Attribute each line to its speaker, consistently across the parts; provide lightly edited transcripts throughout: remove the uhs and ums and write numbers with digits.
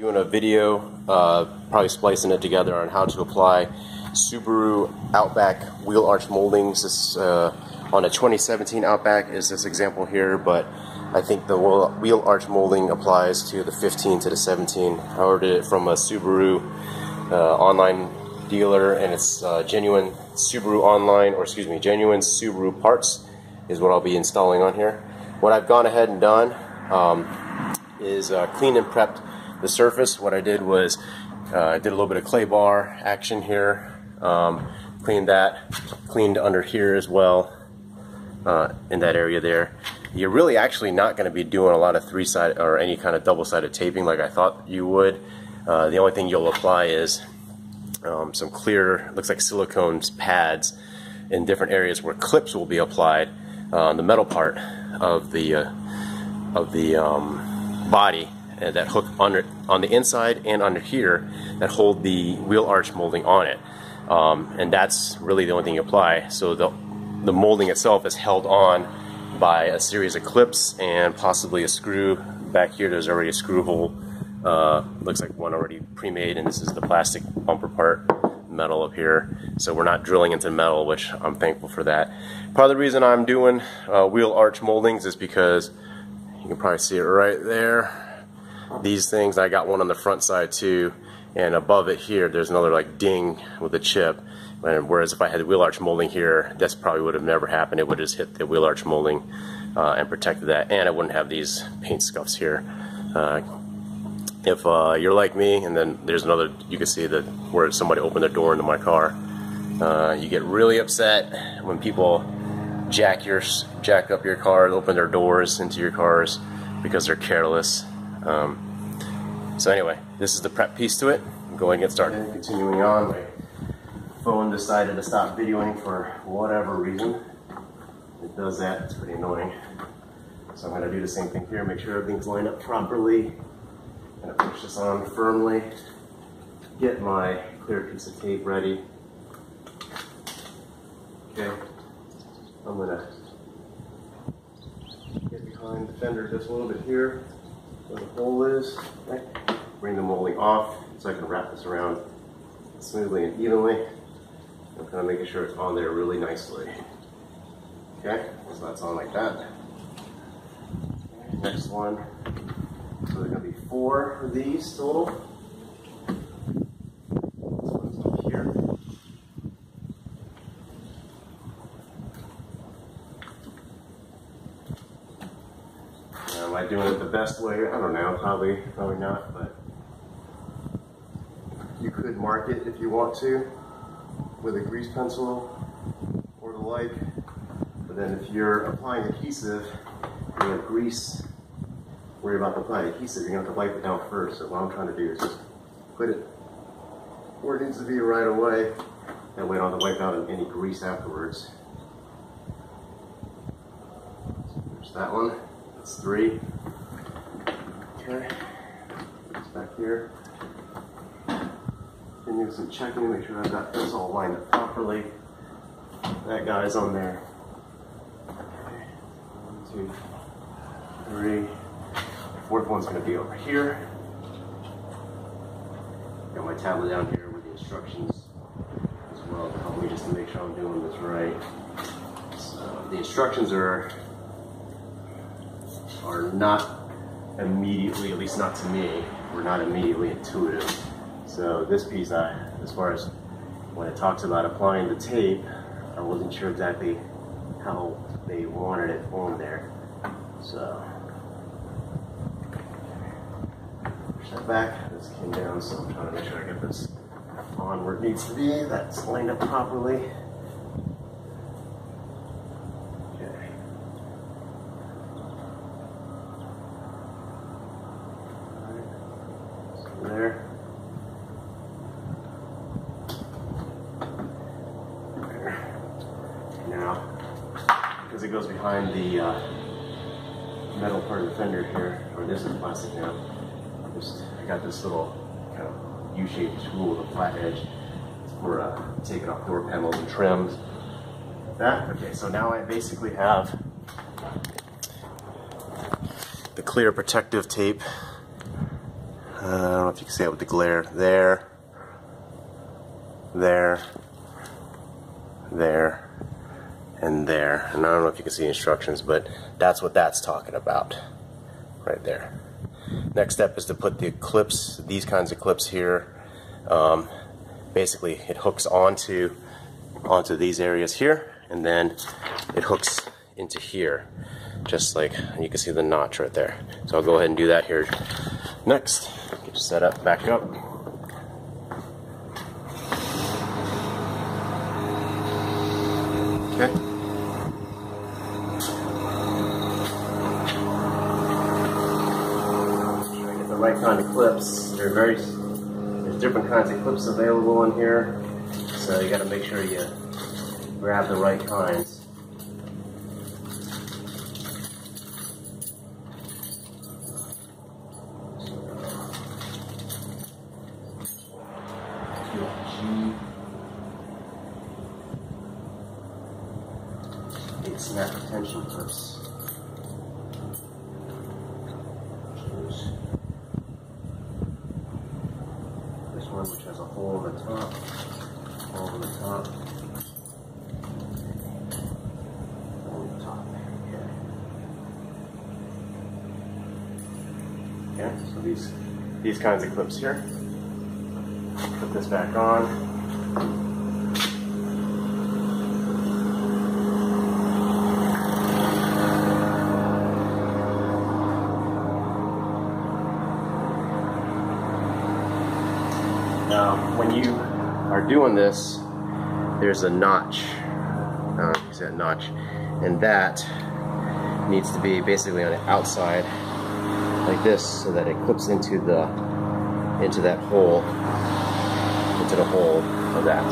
Speaker 1: Doing a video, probably splicing it together on how to apply Subaru Outback wheel arch moldings. This on a 2017 Outback is this example here, but I think the wheel arch molding applies to the 15 to the 17. I ordered it from a Subaru online dealer, and it's genuine Subaru online, or excuse me, genuine Subaru parts is what I'll be installing on here. What I've gone ahead and done is cleaned and prepped the surface. What I did was I did a little bit of clay bar action here, cleaned that, cleaned under here as well, in that area there. You're really actually not going to be doing a lot of three-sided or any kind of double-sided taping like I thought you would. The only thing you'll apply is some clear, looks like silicone pads in different areas where clips will be applied on the metal part of the body that hook under on the inside and under here that hold the wheel arch molding on it, and that's really the only thing you apply. So the molding itself is held on by a series of clips and possibly a screw. Back here there's already a screw hole, looks like one already pre-made, and this is the plastic bumper part, metal up here. So we're not drilling into metal, which I'm thankful for that. Part of the reason I'm doing wheel arch moldings is because you can probably see it right there. These things, I got one on the front side too, and above it here there's another like ding with a chip, and whereas if I had the wheel arch molding here, this probably would have never happened. It would have just hit the wheel arch molding and protected that, and I wouldn't have these paint scuffs here. If you're like me, and then there's another, you can see that where somebody opened their door into my car, you get really upset when people jack up your car, open their doors into your cars because they're careless. So anyway, this is the prep piece to it. I'm going to get started. Continuing on, my phone decided to stop videoing for whatever reason. It does that, it's pretty annoying. So I'm going to do the same thing here, make sure everything's lined up properly. I'm going to push this on firmly, get my clear piece of tape ready. Okay, I'm going to get behind the fender just a little bit here, where the hole is. Okay. Bring the molding off so I can wrap this around smoothly and evenly. I'm kind of making sure it's on there really nicely. Okay, so that's on like that. Okay, next one. So there's going to be 4 of these total. This one's up here. Am I doing it the best way? I don't know, probably not, but you could mark it if you want to with a grease pencil or the like. But then if you're applying adhesive, you're going to grease, worry about applying adhesive, you're going to have to wipe it down first. So what I'm trying to do is just put it where it needs to be right away. That way I don't have to wipe out any grease afterwards. So there's that one. That's 3. Okay, it's back here. Continue some checking, make sure I've got this all lined up properly. That guy's on there. Okay. 1, 2, 3. The 4th one's going to be over here. Got my tablet down here with the instructions as well to help me just to make sure I'm doing this right. So the instructions are not immediately, at least not to me, were not immediately intuitive. So this piece, as far as when it talks about applying the tape, I wasn't sure exactly how they wanted it on there. So push that back. This came down, so I'm trying to make sure I get this on where it needs to be. That's lined up properly. There. Now, because it goes behind the metal part of the fender here, or this is plastic now, I got this little kind of U-shaped tool with a flat edge for taking off door panels and trims. That, okay, so now I basically have the clear protective tape I don't know if you can see it with the glare. There, there, there, and there. And I don't know if you can see instructions, but that's what that's talking about right there. Next step is to put the clips, these kinds of clips here. Basically it hooks onto these areas here, and then it hooks into here, just like you can see the notch right there. So I'll go ahead and do that here next. Get you set up, back up. Okay. Get the right kind of clips. There's different kinds of clips available in here, so you got to make sure you grab the right kinds. Snap retention clips. This one, which has a hole in the top, hole in the top, hole in the top. Okay. Okay. So these kinds of clips here. Put this back on. Now, when you are doing this, there's a notch. You see that notch, and that needs to be basically on the outside, like this, so that it clips into that hole, into the hole of that.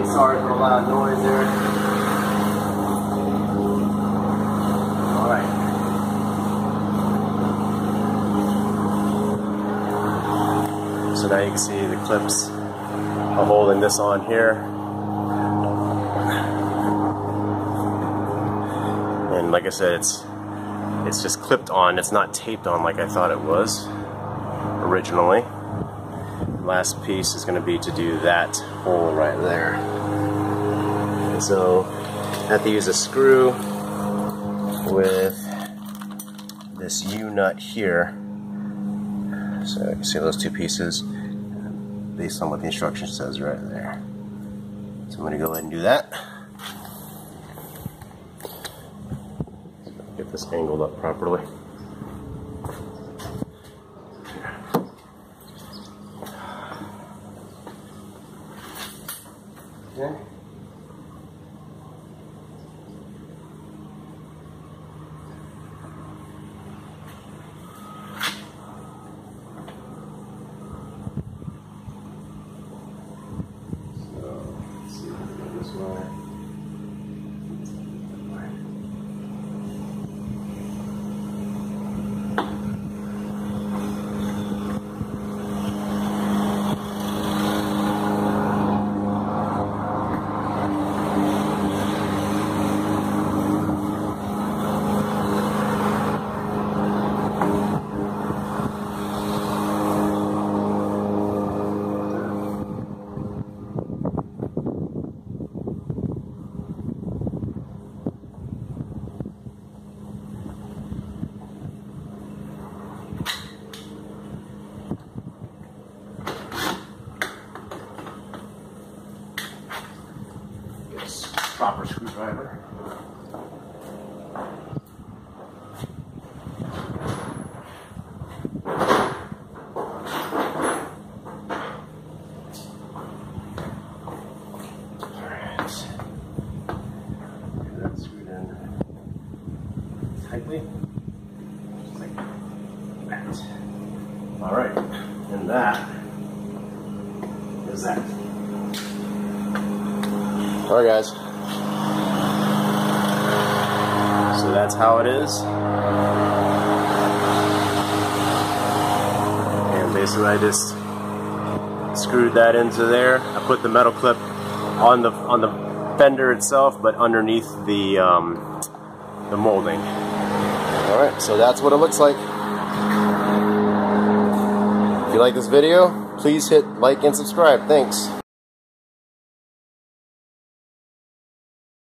Speaker 1: Sorry for a loud noise there. Alright. So now you can see the clips are holding this on here. And like I said, it's just clipped on, it's not taped on like I thought it was originally. Last piece is going to be to do that hole right there. And so I have to use a screw with this U-nut here. So you can see those two pieces based on what the instruction says right there. So I'm going to go ahead and do that. Get this angled up properly. Okay. So let's see if we can go this way. Tightly, just like that. All right, and that is that. All right, guys. So that's how it is. And basically, I just screwed that into there. I put the metal clip on the fender itself, but underneath the molding. Alright, so that's what it looks like. If you like this video, please hit like and subscribe. Thanks.